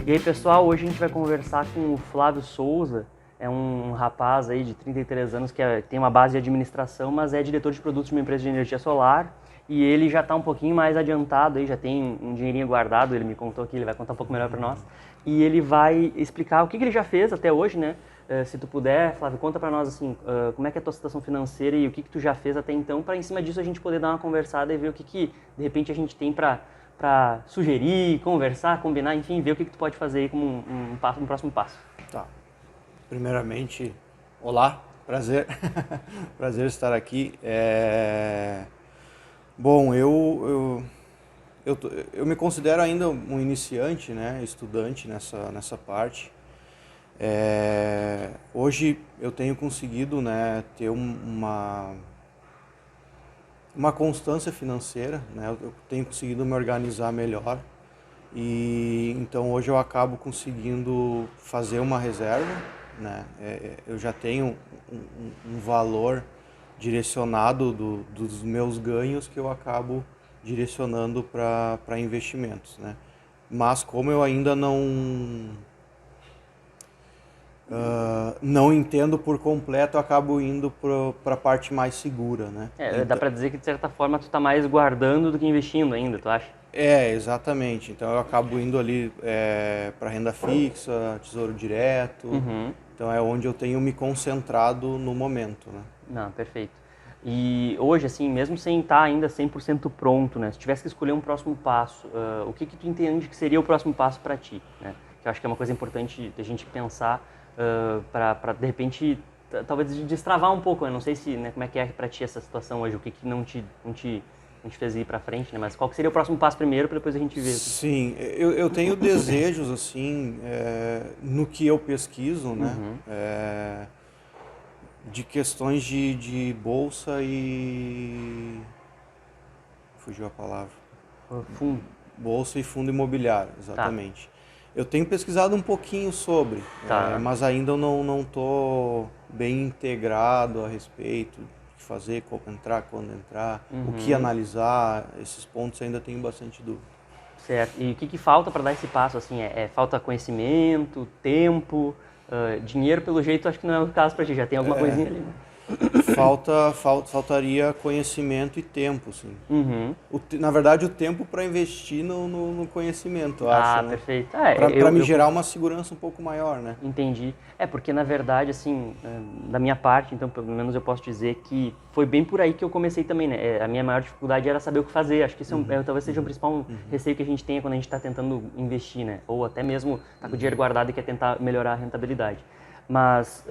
E aí, pessoal, hoje a gente vai conversar com o Flávio Souza. É um rapaz aí de 33 anos que tem uma base de administração, mas é diretor de produtos de uma empresa de energia solar. E ele já está um pouquinho mais adiantado, aí já tem um dinheirinho guardado, ele me contou aqui, ele vai contar um pouco melhor para nós. E ele vai explicar o que ele já fez até hoje, né? Se tu puder, Flávio, conta para nós assim, como é que é a tua situação financeira e o que tu já fez até então, para em cima disso a gente poder dar uma conversada e ver o que de repente a gente tem para sugerir, conversar, combinar, enfim, ver o que tu pode fazer aí como um próximo passo. Tá. Primeiramente, olá, prazer, prazer estar aqui. Bom, eu me considero ainda um iniciante, né, estudante nessa parte. Hoje eu tenho conseguido, né, ter uma constância financeira, né, eu tenho conseguido me organizar melhor. E então hoje eu acabo conseguindo fazer uma reserva, né? Eu já tenho um valor direcionado dos meus ganhos que eu acabo direcionando para investimentos, né? Mas como eu ainda não entendo por completo, eu acabo indo para a parte mais segura, né? Dá pra dizer que de certa forma tu tá mais guardando do que investindo ainda, tu acha? Exatamente. Então eu acabo indo ali para renda fixa, tesouro direto. Então é onde eu tenho me concentrado no momento, né? Não, perfeito. E hoje, assim, mesmo sem estar ainda 100% pronto, né? Se tivesse que escolher um próximo passo, o que tu entende que seria o próximo passo para ti, né? Que eu acho que é uma coisa importante da gente pensar para de repente, talvez destravar um pouco, né? Não sei se, né, como é que é para ti essa situação hoje, o que não te fez ir para frente, né? Mas qual que seria o próximo passo primeiro para depois a gente ver? Sim, eu tenho desejos, assim, no que eu pesquiso, né? De questões de bolsa e... Fugiu a palavra. Fundo. Bolsa e fundo imobiliário, exatamente. Tá. Eu tenho pesquisado um pouquinho sobre, mas ainda eu não estou bem integrado a respeito de fazer, como entrar, quando entrar, o que analisar, esses pontos ainda tenho bastante dúvida. Certo. E o que falta para dar esse passo? Assim, falta conhecimento, tempo, dinheiro, pelo jeito, acho que não é o caso para ti, já tem alguma coisinha ali, né? Faltaria conhecimento e tempo, sim. Na verdade, o tempo para investir no conhecimento, eu acho. Né? Perfeito. Para me gerar uma segurança um pouco maior, né? Entendi. Porque na verdade, assim, da minha parte, então, pelo menos eu posso dizer que foi bem por aí que eu comecei também, né? A minha maior dificuldade era saber o que fazer. Acho que isso talvez seja o principal receio que a gente tenha quando a gente está tentando investir, né? Ou até mesmo tá com o dinheiro guardado e quer tentar melhorar a rentabilidade. Mas...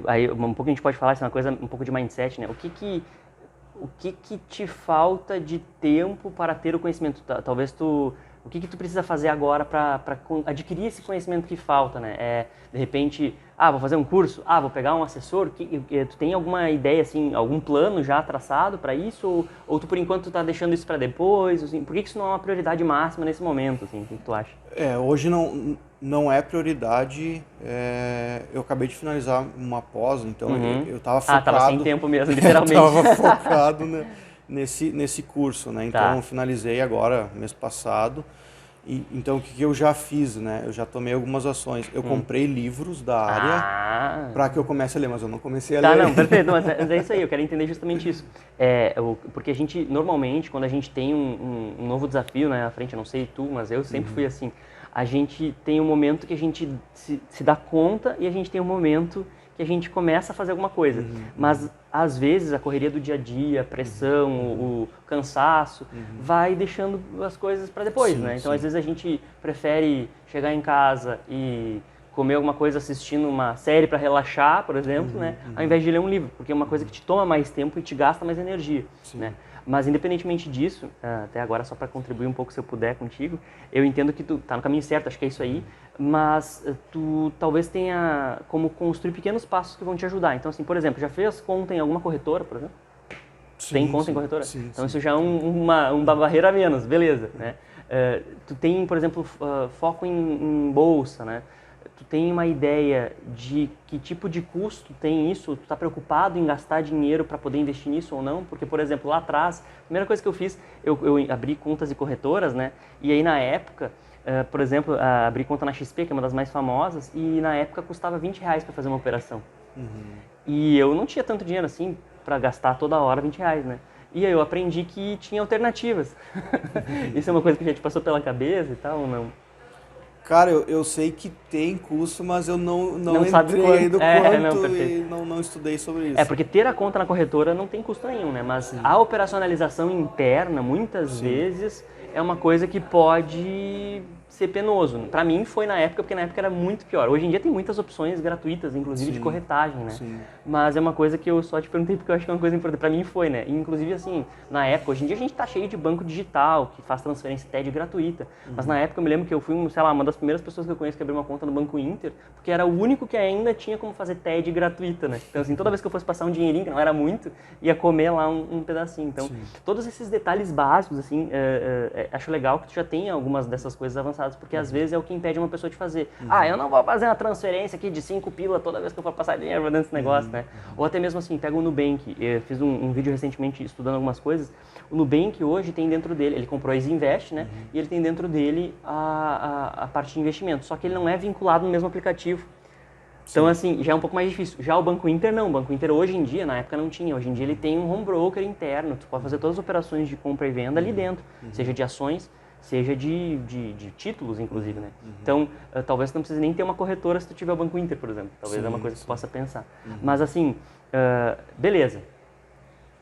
aí um pouco a gente pode falar, isso é uma coisa um pouco de mindset, né? O que te falta de tempo para ter o conhecimento? Talvez o que tu precisa fazer agora para adquirir esse conhecimento que falta, né? De repente, vou fazer um curso, vou pegar um assessor. Tu tem alguma ideia, assim, algum plano já traçado para isso? Ou tu, por enquanto, tá deixando isso para depois? Assim, por que isso não é uma prioridade máxima nesse momento? Assim, o que tu acha? Hoje não é prioridade. Eu acabei de finalizar uma pós, então eu estava focado... tava sem tempo mesmo, literalmente. Estava focado, né, nesse curso, né? Então eu finalizei agora, mês passado. Então o que eu já fiz, né? Eu já tomei algumas ações. Eu comprei livros da área para que eu comece a ler, mas eu não comecei a ler. Não, perfeito. Mas é isso aí, eu quero entender justamente isso. Porque a gente, normalmente, quando a gente tem um novo desafio, né, à frente, eu não sei tu, mas eu sempre fui assim, a gente tem um momento que a gente se dá conta e a gente tem um momento que a gente começa a fazer alguma coisa. Mas, às vezes, a correria do dia a dia, a pressão, o cansaço, vai deixando as coisas para depois, né? Então, às vezes, a gente prefere chegar em casa e comer alguma coisa assistindo uma série para relaxar, por exemplo, né? Ao invés de ler um livro, porque é uma coisa que te toma mais tempo e te gasta mais energia, né? Mas, independentemente disso, até agora, só para contribuir um pouco, se eu puder, contigo, eu entendo que tu tá no caminho certo, acho que é isso aí, mas tu talvez tenha como construir pequenos passos que vão te ajudar. Então, assim, por exemplo, já fez conta em alguma corretora, por exemplo? Tem conta em corretora? Então, isso já é uma barreira a menos, beleza, né? Tu tem, por exemplo, foco em bolsa, né? tu tem uma ideia de que tipo de custo tem isso? Tu está preocupado em gastar dinheiro para poder investir nisso ou não? Porque, por exemplo, lá atrás, a primeira coisa que eu fiz, eu abri contas e corretoras, né? E aí na época, por exemplo, abri conta na XP, que é uma das mais famosas, e na época custava R$20 para fazer uma operação. E eu não tinha tanto dinheiro assim para gastar toda hora R$20, né? E aí eu aprendi que tinha alternativas. Isso é uma coisa que já te passou pela cabeça e tal ou não? Cara, eu sei que tem custo, mas eu não sabe entrei quanto. ainda Não, quanto perfeito. e não estudei sobre isso. Porque ter a conta na corretora não tem custo nenhum, né? Mas a operacionalização interna, muitas vezes, é uma coisa que pode ser penoso. Para mim foi na época, porque na época era muito pior. Hoje em dia tem muitas opções gratuitas, inclusive de corretagem, né? Sim. Mas é uma coisa que eu só te perguntei porque eu acho que é uma coisa importante. Para mim foi, né? E, inclusive, assim, na época, hoje em dia a gente tá cheio de banco digital, que faz transferência TED gratuita. Mas na época eu me lembro que eu fui, sei lá, uma das primeiras pessoas que eu conheço que abriu uma conta no Banco Inter, porque era o único que ainda tinha como fazer TED gratuita, né? Então, assim, toda vez que eu fosse passar um dinheirinho, que não era muito, ia comer lá um pedacinho. Então, todos esses detalhes básicos, assim, acho legal que tu já tenha algumas dessas coisas avançadas, porque às vezes é o que impede uma pessoa de fazer. Eu não vou fazer uma transferência aqui de 5 pila toda vez que eu for passar dinheiro dentro desse negócio, né? Ou até mesmo assim, pega o Nubank. Eu fiz um vídeo recentemente estudando algumas coisas. O Nubank hoje tem dentro dele, ele comprou a Isinvest, né? E ele tem dentro dele a parte de investimento. Só que ele não é vinculado no mesmo aplicativo. Então, assim, já é um pouco mais difícil. Já o Banco Inter, não. O Banco Inter, hoje em dia, na época não tinha. Hoje em dia, ele tem um home broker interno. Tu pode fazer todas as operações de compra e venda ali dentro. Seja de ações, seja de títulos, inclusive, né? Então, talvez tu não precise nem ter uma corretora se tu tiver o Banco Inter, por exemplo. Talvez é uma coisa que tu possa pensar. Mas, assim, beleza.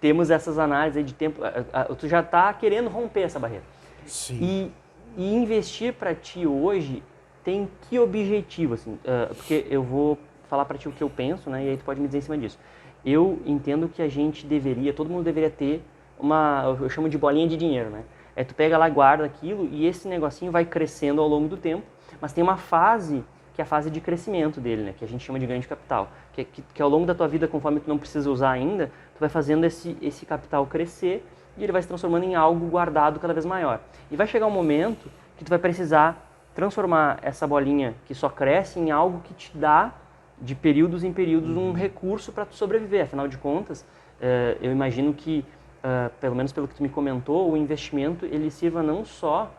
Temos essas análises aí de tempo. Tu já está querendo romper essa barreira. Sim. E investir para ti hoje tem que objetivo, assim? Porque eu vou falar para ti o que eu penso, né? E aí tu pode me dizer em cima disso. Eu entendo que a gente deveria, todo mundo deveria ter eu chamo de bolinha de dinheiro, né? Tu pega lá, guarda aquilo e esse negocinho vai crescendo ao longo do tempo, mas tem uma fase que é a fase de crescimento dele, né? Que a gente chama de ganho de capital. Que ao longo da tua vida, conforme tu não precisa usar ainda, tu vai fazendo esse capital crescer e ele vai se transformando em algo guardado cada vez maior. E vai chegar um momento que tu vai precisar transformar essa bolinha que só cresce em algo que te dá, de períodos em períodos, um recurso para tu sobreviver. Afinal de contas, eu imagino que, pelo menos pelo que tu me comentou, o investimento ele sirva não só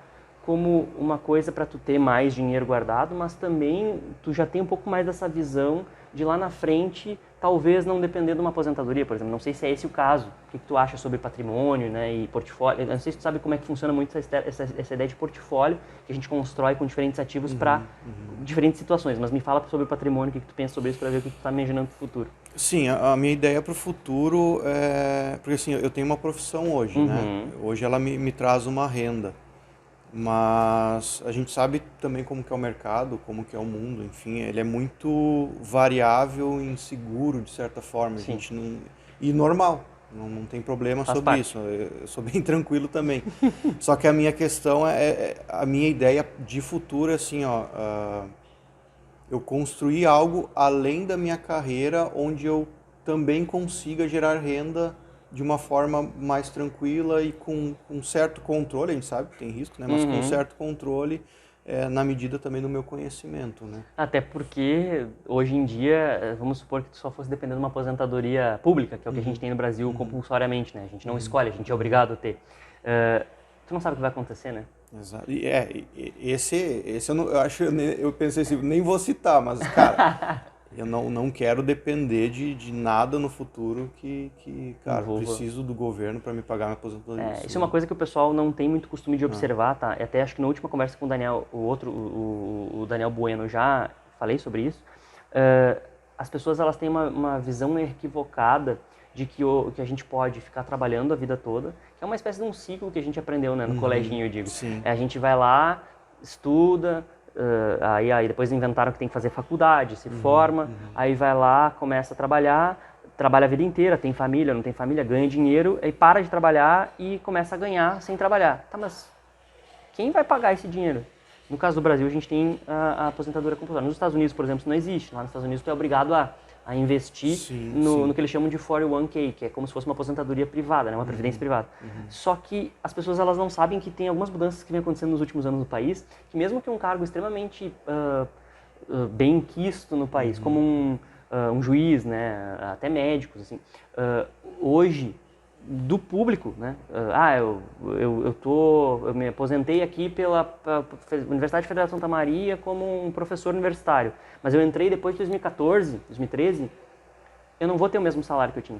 como uma coisa para tu ter mais dinheiro guardado, mas também tu já tem um pouco mais dessa visão de lá na frente, talvez não depender de uma aposentadoria, por exemplo. Não sei se é esse o caso. O que tu acha sobre patrimônio, né, e portfólio? Eu não sei se tu sabe como é que funciona muito essa ideia de portfólio que a gente constrói com diferentes ativos para diferentes situações. Mas me fala sobre o patrimônio, o que tu pensa sobre isso para ver o que tu está imaginando para o futuro. Sim, a minha ideia para o futuro é... Porque assim, eu tenho uma profissão hoje, né? Hoje ela me traz uma renda. Mas a gente sabe também como que é o mercado, como que é o mundo, enfim, ele é muito variável e inseguro de certa forma. A gente não... E normal, não tem problema sobre isso, eu sou bem tranquilo também. Só que a minha questão a minha ideia de futuro é assim, eu construir algo além da minha carreira onde eu também consiga gerar renda de uma forma mais tranquila e com certo controle, a gente sabe que tem risco, né? Mas com certo controle na medida também do meu conhecimento, né? Até porque hoje em dia, vamos supor que tu só fosse dependendo de uma aposentadoria pública, que é o que a gente tem no Brasil compulsoriamente, né? A gente não escolhe, a gente é obrigado a ter. Tu não sabe o que vai acontecer, né? Exato. Esse eu pensei assim, nem vou citar, mas cara, eu não quero depender de nada no futuro cara, preciso do governo para me pagar minha aposentadoria. Isso é uma coisa que o pessoal não tem muito costume de observar, tá? Até acho que na última conversa com o Daniel, o Daniel Bueno, já falei sobre isso. As pessoas elas têm uma visão equivocada de que a gente pode ficar trabalhando a vida toda, que é uma espécie de um ciclo que a gente aprendeu, né, no coleginho, eu digo. A gente vai lá, estuda, aí depois inventaram que tem que fazer faculdade, se forma, aí vai lá, começa a trabalha a vida inteira, tem família, não tem família, ganha dinheiro, aí para de trabalhar e começa a ganhar sem trabalhar. Tá, mas quem vai pagar esse dinheiro? No caso do Brasil, a gente tem a aposentadoria compulsória. Nos Estados Unidos, por exemplo, isso não existe. Lá nos Estados Unidos, tu é obrigado a investir no que eles chamam de 401k, que é como se fosse uma aposentadoria privada, né? Uma previdência privada. Só que as pessoas elas não sabem que tem algumas mudanças que vem acontecendo nos últimos anos no país, que mesmo que um cargo extremamente bem quisto no país, como um juiz, né, até médicos, assim. Hoje, do público, né, eu me aposentei aqui pela Universidade Federal de Santa Maria como um professor universitário, mas eu entrei depois de 2014, 2013, eu não vou ter o mesmo salário que eu tinha.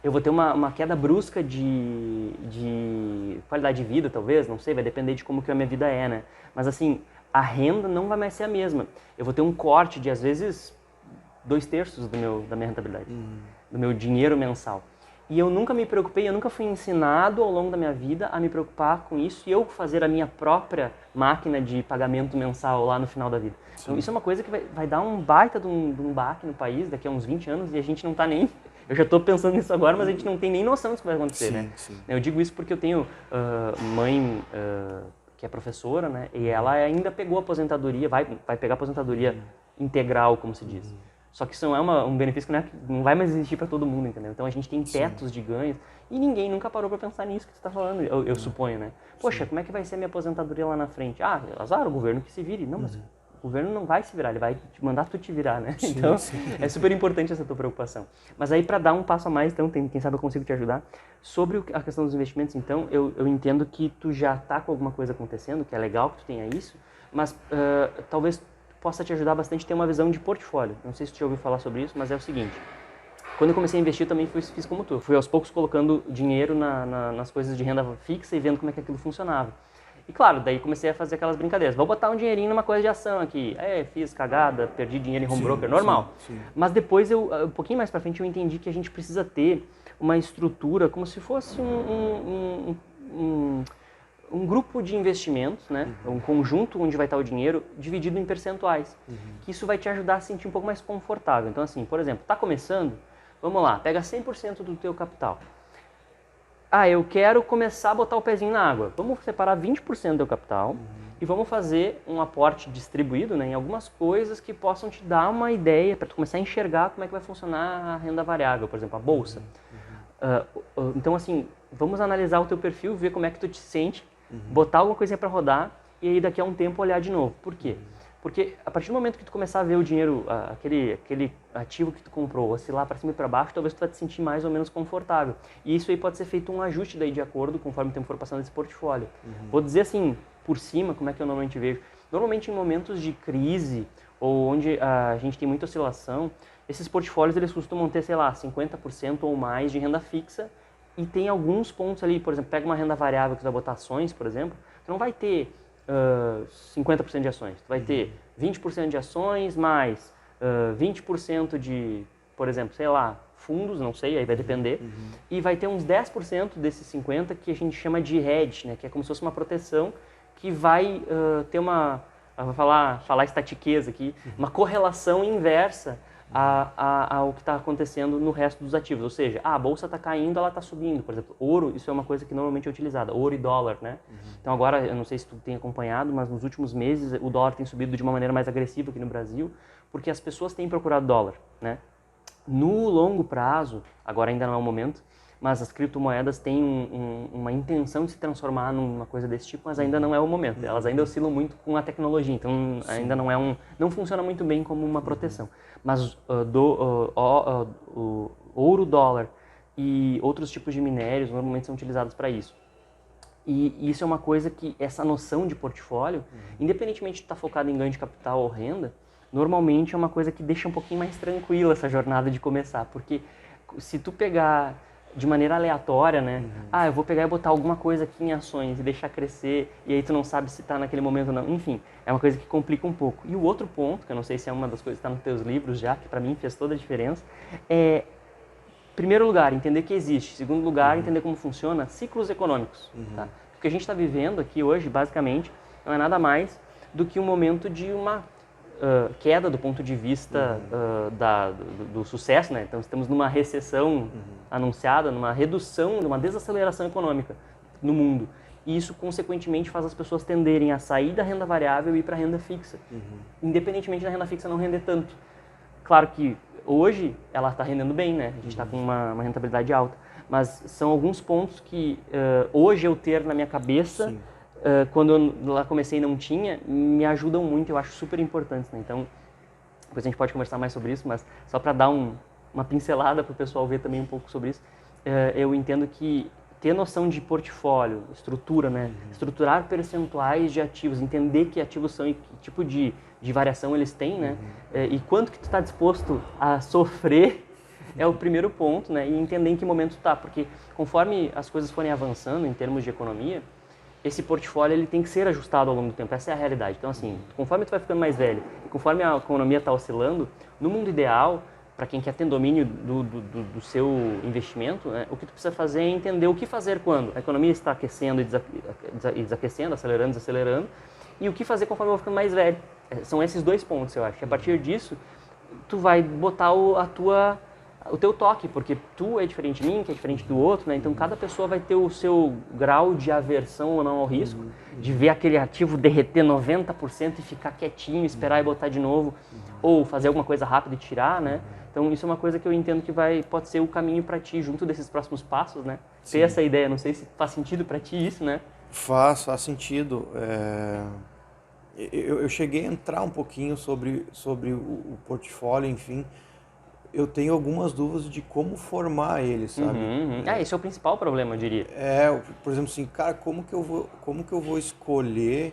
Eu vou ter uma queda brusca de qualidade de vida, talvez, não sei, vai depender de como que a minha vida é, né? Mas assim, a renda não vai mais ser a mesma. Eu vou ter um corte de, às vezes, 2/3 da minha rentabilidade, do meu dinheiro mensal. E eu nunca me preocupei, eu nunca fui ensinado ao longo da minha vida a me preocupar com isso e eu fazer a minha própria máquina de pagamento mensal lá no final da vida. Sim. Então isso é uma coisa que vai dar um baita de um baque no país daqui a uns 20 anos e a gente não está nem... Eu já estou pensando nisso agora, mas a gente não tem nem noção disso que vai acontecer, né? Sim. Eu digo isso porque eu tenho mãe que é professora, né? E ela ainda pegou a aposentadoria, vai pegar a aposentadoria integral, como se diz. Só que isso não é um benefício que não vai mais existir para todo mundo, entendeu? Então a gente tem tetos de ganhos e ninguém nunca parou para pensar nisso que você está falando, eu suponho, né? Poxa, como é que vai ser a minha aposentadoria lá na frente? Azar, o governo que se vire. Não, mas o governo não vai se virar, ele vai te mandar tu te virar, né? Então é super importante essa tua preocupação. Mas aí para dar um passo a mais, então, quem sabe eu consigo te ajudar. Sobre a questão dos investimentos, então, eu entendo que tu já está com alguma coisa acontecendo, que é legal que tu tenha isso, mas talvez possa te ajudar bastante a ter uma visão de portfólio. Não sei se tu já ouviu falar sobre isso, mas é o seguinte. Quando eu comecei a investir, eu também fiz como tu. Fui aos poucos colocando dinheiro nas coisas de renda fixa e vendo como é que aquilo funcionava. E claro, daí comecei a fazer aquelas brincadeiras. Vou botar um dinheirinho numa coisa de ação aqui. Fiz cagada, perdi dinheiro em home broker, normal. Sim. Mas depois, um pouquinho mais pra frente, eu entendi que a gente precisa ter uma estrutura como se fosse um grupo de investimentos, né? Um conjunto onde vai estar o dinheiro dividido em percentuais. Que isso vai te ajudar a se sentir um pouco mais confortável. Então assim, por exemplo, está começando, vamos lá, pega 100% do teu capital. Eu quero começar a botar o pezinho na água. Vamos separar 20% do teu capital e vamos fazer um aporte distribuído, né, em algumas coisas que possam te dar uma ideia para tu começar a enxergar como é que vai funcionar a renda variável, por exemplo, a bolsa. Então assim, vamos analisar o teu perfil, ver como é que tu te sente, botar alguma coisinha para rodar e aí daqui a um tempo olhar de novo. Por quê? Porque a partir do momento que tu começar a ver o dinheiro, aquele ativo que tu comprou, oscilar para cima e para baixo, talvez tu vai te sentir mais ou menos confortável. E isso aí pode ser feito um ajuste daí de acordo conforme o tempo for passando esse portfólio. Vou dizer assim, por cima, como é que eu normalmente vejo. Normalmente em momentos de crise ou onde a gente tem muita oscilação, esses portfólios eles costumam ter, sei lá, 50% ou mais de renda fixa e tem alguns pontos ali, por exemplo, pega uma renda variável que tu vai botar ações, por exemplo, tu não vai ter 50% de ações, tu vai ter 20% de ações mais 20% de, por exemplo, sei lá, fundos, não sei, aí vai depender, e vai ter uns 10% desses 50% que a gente chama de hedge, né, que é como se fosse uma proteção que vai ter vou falar estatiqueza aqui, uma correlação inversa ao que está acontecendo no resto dos ativos. Ou seja, a bolsa está caindo, ela está subindo. Por exemplo, ouro, isso é uma coisa que normalmente é utilizada, ouro e dólar, né? Então agora, eu não sei se tu tem acompanhado, mas nos últimos meses o dólar tem subido de uma maneira mais agressiva aqui no Brasil, porque as pessoas têm procurado dólar, né? No longo prazo, agora ainda não é o momento, mas as criptomoedas têm uma intenção de se transformar numa coisa desse tipo, mas ainda não é o momento. Elas ainda oscilam muito com a tecnologia, então ainda não funciona muito bem como uma proteção. Mas o ouro, dólar e outros tipos de minérios normalmente são utilizados para isso. E isso é uma coisa que, essa noção de portfólio, independentemente de estar focado em ganho de capital ou renda, normalmente é uma coisa que deixa um pouquinho mais tranquila essa jornada de começar, porque se tu pegar de maneira aleatória, né? Eu vou pegar e botar alguma coisa aqui em ações e deixar crescer, e aí tu não sabe se está naquele momento ou não. Enfim, é uma coisa que complica um pouco. E o outro ponto, que eu não sei se é uma das coisas que está nos teus livros já, que para mim fez toda a diferença, é, primeiro lugar, entender que existe. Segundo lugar, entender como funciona ciclos econômicos. Tá? O que a gente está vivendo aqui hoje, basicamente, não é nada mais do que um momento de uma queda do ponto de vista do sucesso, né? Então estamos numa recessão anunciada, numa redução, numa desaceleração econômica no mundo. E isso, consequentemente, faz as pessoas tenderem a sair da renda variável e ir para a renda fixa, independentemente da renda fixa não render tanto. Claro que hoje ela está rendendo bem, né? A gente está com uma rentabilidade alta, mas são alguns pontos que hoje eu ter na minha cabeça quando eu lá comecei não tinha, me ajudam muito, eu acho super importantes, né? Então, depois a gente pode conversar mais sobre isso, mas só para dar uma pincelada para o pessoal ver também um pouco sobre isso, eu entendo que ter noção de portfólio, estrutura, né? Estruturar percentuais de ativos, entender que ativos são e que tipo de variação eles têm, né? E quanto que tu está disposto a sofrer é o primeiro ponto, né? E entender em que momento tu tá, porque conforme as coisas forem avançando em termos de economia, esse portfólio ele tem que ser ajustado ao longo do tempo, essa é a realidade. Então assim, conforme tu vai ficando mais velho, e conforme a economia está oscilando, no mundo ideal, para quem quer ter domínio do seu investimento, né, o que tu precisa fazer é entender o que fazer quando a economia está aquecendo e desaquecendo, acelerando e desacelerando, e o que fazer conforme eu vou ficando mais velho. São esses dois pontos, eu acho. E a partir disso, tu vai botar o teu toque, porque tu é diferente de mim, que é diferente do outro, né? Então cada pessoa vai ter o seu grau de aversão ou não ao risco, de ver aquele ativo derreter 90% e ficar quietinho, esperar e botar de novo, ou fazer alguma coisa rápida e tirar, né? Então isso é uma coisa que eu entendo que pode ser o caminho para ti junto desses próximos passos, né? Ter essa ideia, não sei se faz sentido para ti isso, né? Faz sentido. Eu cheguei a entrar um pouquinho sobre o portfólio, enfim. Eu tenho algumas dúvidas de como formar ele, sabe? Esse é o principal problema, eu diria. Por exemplo, assim, cara, como que eu vou escolher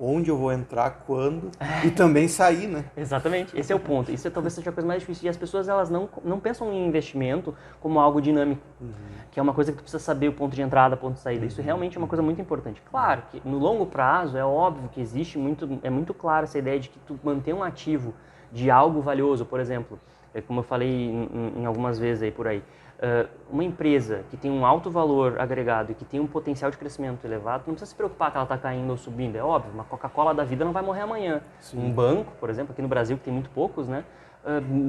onde eu vou entrar, quando e também sair, né? Exatamente, esse é o ponto. Isso talvez seja a coisa mais difícil. E as pessoas elas não pensam em investimento como algo dinâmico, que é uma coisa que tu precisa saber o ponto de entrada, ponto de saída. Isso realmente é uma coisa muito importante. Claro que no longo prazo é óbvio que é muito claro essa ideia de que tu manter um ativo de algo valioso, por exemplo, como eu falei em algumas vezes aí por aí, uma empresa que tem um alto valor agregado e que tem um potencial de crescimento elevado, não precisa se preocupar que ela está caindo ou subindo, é óbvio, uma Coca-Cola da vida não vai morrer amanhã. Sim. Um banco, por exemplo, aqui no Brasil, que tem muito poucos, né,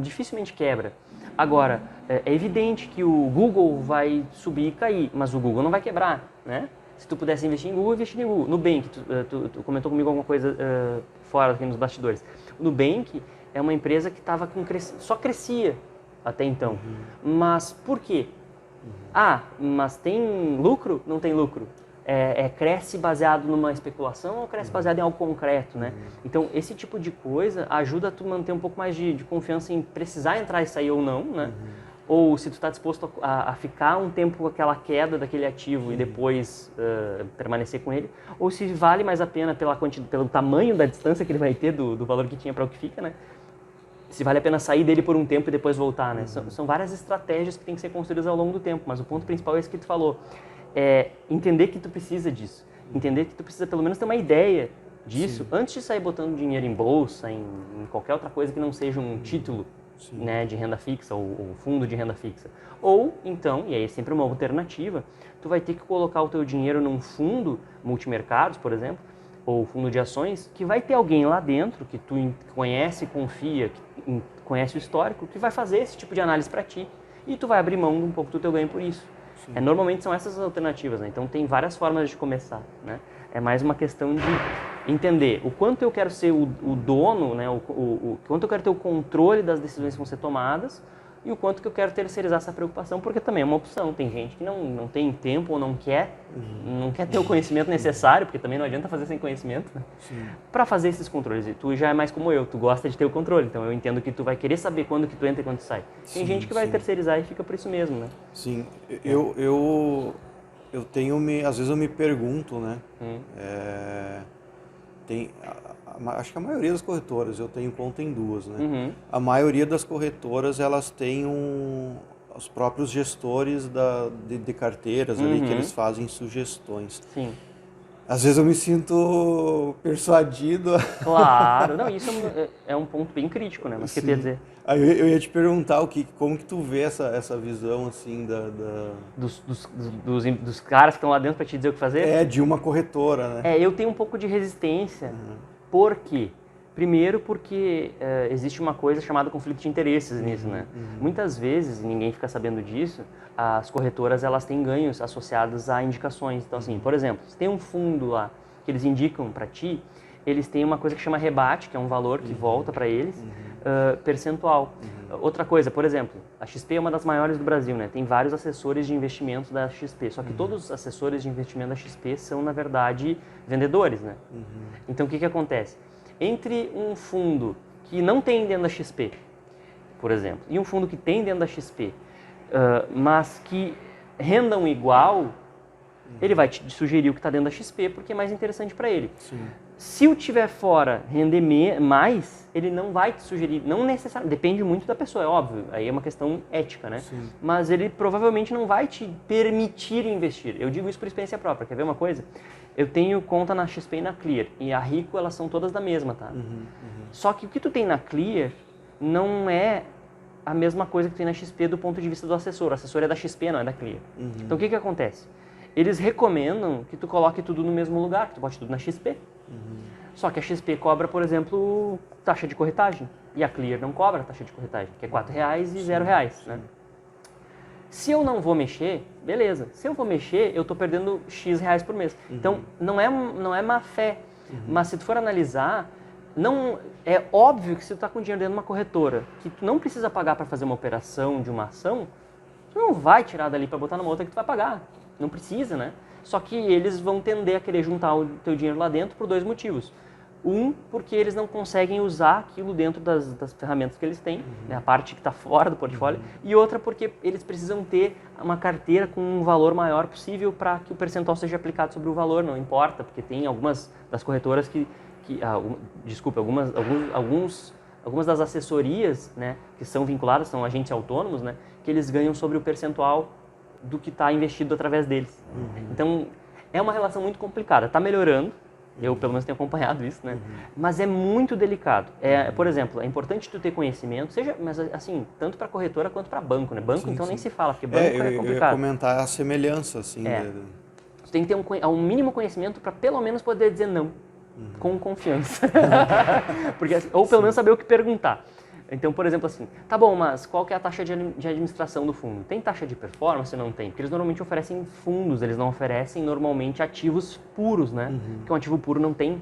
dificilmente quebra. Agora, é evidente que o Google vai subir e cair, mas o Google não vai quebrar, né? Se tu pudesse investir em Google, investir em Google. Nubank, tu comentou comigo alguma coisa fora aqui nos bastidores. O Nubank é uma empresa que só crescia até então. Mas por quê? Mas tem lucro? Não tem lucro. Cresce baseado numa especulação ou cresce baseado em algo concreto, né? Então, esse tipo de coisa ajuda a tu manter um pouco mais de confiança em precisar entrar e sair ou não, né? Ou se tu está disposto a ficar um tempo com aquela queda daquele ativo e depois permanecer com ele, ou se vale mais a pena pelo tamanho da distância que ele vai ter do valor que tinha para o que fica, né? Se vale a pena sair dele por um tempo e depois voltar, né? São várias estratégias que têm que ser construídas ao longo do tempo, mas o ponto principal é esse que tu falou, é entender que tu precisa disso, entender que tu precisa pelo menos ter uma ideia disso antes de sair botando dinheiro em bolsa, em qualquer outra coisa que não seja um título, né, de renda fixa ou fundo de renda fixa. Ou então, e aí é sempre uma alternativa, tu vai ter que colocar o teu dinheiro num fundo multimercados, por exemplo, ou fundo de ações, que vai ter alguém lá dentro que tu conhece, confia, que conhece o histórico, que vai fazer esse tipo de análise para ti. E tu vai abrir mão um pouco do teu ganho por isso. Normalmente são essas as alternativas, né? Então tem várias formas de começar, né? É mais uma questão de entender o quanto eu quero ser o dono, né? O quanto eu quero ter o controle das decisões que vão ser tomadas e o quanto que eu quero terceirizar essa preocupação, porque também é uma opção. Tem gente que não tem tempo ou não quer ter o conhecimento necessário, porque também não adianta fazer sem conhecimento, né? Para fazer esses controles. E tu já é mais como eu, tu gosta de ter o controle, então eu entendo que tu vai querer saber quando que tu entra e quando tu sai. Tem gente que vai terceirizar e fica por isso mesmo, né? Sim, eu tenho às vezes eu me pergunto, né? Acho que a maioria das corretoras, eu tenho conta em duas, né? A maioria das corretoras, elas têm os próprios gestores de carteiras ali, que eles fazem sugestões. Sim. Às vezes eu me sinto persuadido. Claro, não, isso é um ponto bem crítico, né? Mas o que tu ia dizer? Aí eu ia te perguntar como que tu vê essa visão, assim, dos caras que estão lá dentro para te dizer o que fazer? De uma corretora, né? Eu tenho um pouco de resistência. Por quê? Primeiro porque existe uma coisa chamada conflito de interesses nisso, né? Muitas vezes, e ninguém fica sabendo disso, as corretoras elas têm ganhos associados a indicações. Então, assim, por exemplo, se tem um fundo lá que eles indicam para ti, eles têm uma coisa que chama rebate, que é um valor que volta para eles, percentual. Outra coisa, por exemplo, a XP é uma das maiores do Brasil, né? Tem vários assessores de investimento da XP, só que todos os assessores de investimento da XP são, na verdade, vendedores, né? Então, o que acontece? Entre um fundo que não tem dentro da XP, por exemplo, e um fundo que tem dentro da XP, mas que rendam igual, ele vai te sugerir o que está dentro da XP porque é mais interessante para ele. Sim. Se o tiver fora render mais, ele não vai te sugerir, não necessariamente, depende muito da pessoa, é óbvio, aí é uma questão ética, né? Sim. Mas ele provavelmente não vai te permitir investir. Eu digo isso por experiência própria, quer ver uma coisa? Eu tenho conta na XP e na Clear, e a Rico, elas são todas da mesma, tá? Só que o que tu tem na Clear não é a mesma coisa que tu tem na XP do ponto de vista do assessor. O assessor é da XP, não é da Clear. Então o que acontece? Eles recomendam que tu coloque tudo no mesmo lugar, que tu bote tudo na XP. Só que a XP cobra, por exemplo, taxa de corretagem. E a Clear não cobra taxa de corretagem, que é R$4 e R$0, né? Se eu não vou mexer, beleza. Se eu vou mexer, eu estou perdendo X reais por mês. Então, não é má fé. Mas se tu for analisar, não, é óbvio que se tu está com dinheiro dentro de uma corretora, que tu não precisa pagar para fazer uma operação de uma ação, tu não vai tirar dali para botar numa outra que tu vai pagar. Não precisa, né? Só que eles vão tender a querer juntar o teu dinheiro lá dentro por dois motivos. Um, porque eles não conseguem usar aquilo dentro das ferramentas que eles têm, né, a parte que está fora do portfólio. E outra, porque eles precisam ter uma carteira com um valor maior possível para que o percentual seja aplicado sobre o valor, não importa, porque tem algumas das corretoras algumas das assessorias, né, que são vinculadas, são agentes autônomos, né, que eles ganham sobre o percentual do que está investido através deles. Então, é uma relação muito complicada. Está melhorando, eu pelo menos tenho acompanhado isso, né? Mas é muito delicado. Por exemplo, é importante tu ter conhecimento, mas assim, tanto para corretora quanto para banco, né? Banco, então nem se fala, porque banco é complicado. Eu ia comentar a semelhança, assim. Tu tem que ter um mínimo conhecimento para pelo menos poder dizer não, com confiança. Porque, ou pelo menos saber o que perguntar. Então, por exemplo, assim, tá bom, mas qual que é a taxa de administração do fundo? Tem taxa de performance ou não tem? Porque eles normalmente oferecem fundos, eles não oferecem normalmente ativos puros, né? Porque um ativo puro não tem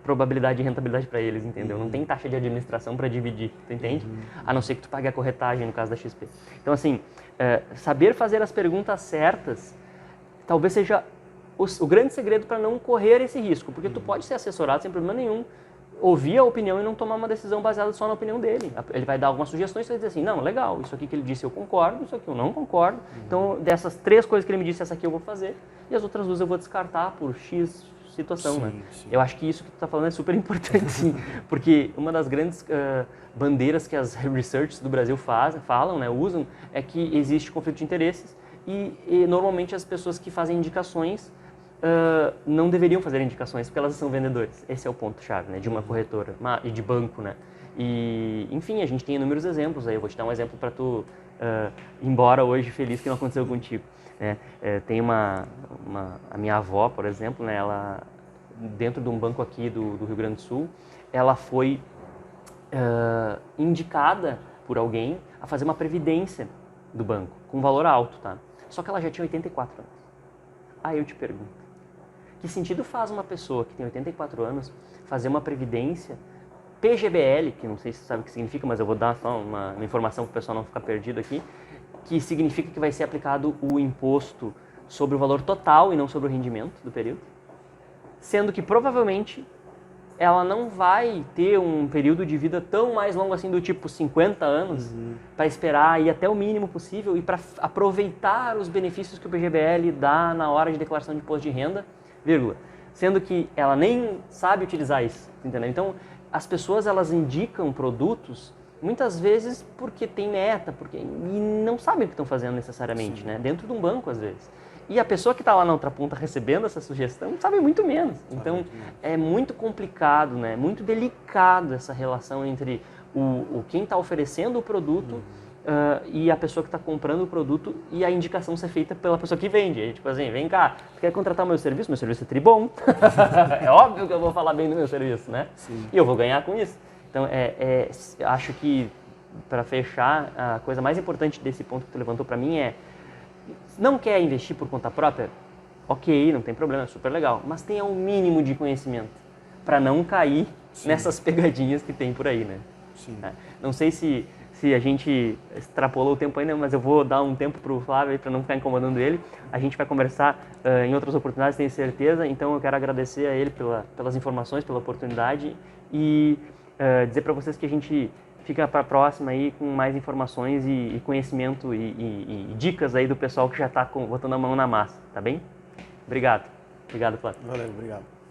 probabilidade de rentabilidade para eles, entendeu? Não tem taxa de administração para dividir, tu entende? A não ser que tu pague a corretagem, no caso da XP. Então, assim, saber fazer as perguntas certas talvez seja o grande segredo para não correr esse risco, porque tu pode ser assessorado sem problema nenhum, ouvir a opinião e não tomar uma decisão baseada só na opinião dele. Ele vai dar algumas sugestões e vai dizer assim, não, legal, isso aqui que ele disse eu concordo, isso aqui eu não concordo. Então, dessas 3 coisas que ele me disse, essa aqui eu vou fazer, e as outras 2 eu vou descartar por X situação, né? Sim. Eu acho que isso que tu está falando é super importante, sim, porque uma das grandes bandeiras que as researchs do Brasil falam, né, usam, é que existe conflito de interesses e normalmente as pessoas que fazem indicações não deveriam fazer indicações porque elas são vendedores. Esse é o ponto-chave, né, de uma corretora e de banco, né? E, enfim, a gente tem inúmeros exemplos aí. Eu vou te dar um exemplo para tu ir embora hoje feliz que não aconteceu contigo. Né? Tem a minha avó, por exemplo, né, ela, dentro de um banco aqui do Rio Grande do Sul, ela foi indicada por alguém a fazer uma previdência do banco, com valor alto, tá? Só que ela já tinha 84 anos. Aí eu te pergunto, que sentido faz uma pessoa que tem 84 anos fazer uma previdência PGBL, que não sei se você sabe o que significa, mas eu vou dar só uma informação para o pessoal não ficar perdido aqui, que significa que vai ser aplicado o imposto sobre o valor total e não sobre o rendimento do período, sendo que provavelmente ela não vai ter um período de vida tão mais longo assim, do tipo 50 anos, para esperar ir até o mínimo possível e para aproveitar os benefícios que o PGBL dá na hora de declaração de imposto de renda, vírgula, sendo que ela nem sabe utilizar isso, entendeu? Então, as pessoas elas indicam produtos muitas vezes porque tem meta, e não sabem o que estão fazendo necessariamente, né? Dentro de um banco às vezes. E a pessoa que está lá na outra ponta recebendo essa sugestão sabe muito menos. Então, é muito complicado, né? Muito delicado essa relação entre quem está oferecendo o produto e a pessoa que está comprando o produto e a indicação ser feita pela pessoa que vende. Aí, tipo assim, vem cá, tu quer contratar o meu serviço? Meu serviço é tribom. É óbvio que eu vou falar bem do meu serviço, né? Sim. E eu vou ganhar com isso. Então, acho que, para fechar, a coisa mais importante desse ponto que tu levantou para mim é: não quer investir por conta própria? Ok, não tem problema, é super legal. Mas tenha um mínimo de conhecimento para não cair nessas pegadinhas que tem por aí, né? Sim. Não sei se se a gente extrapolou o tempo ainda, mas eu vou dar um tempo para o Flávio para não ficar incomodando ele. A gente vai conversar em outras oportunidades, tenho certeza. Então eu quero agradecer a ele pelas informações, pela oportunidade e dizer para vocês que a gente fica para a próxima aí com mais informações e conhecimento e dicas aí do pessoal que já está botando a mão na massa, tá bem? Obrigado. Obrigado, Flávio. Valeu, obrigado.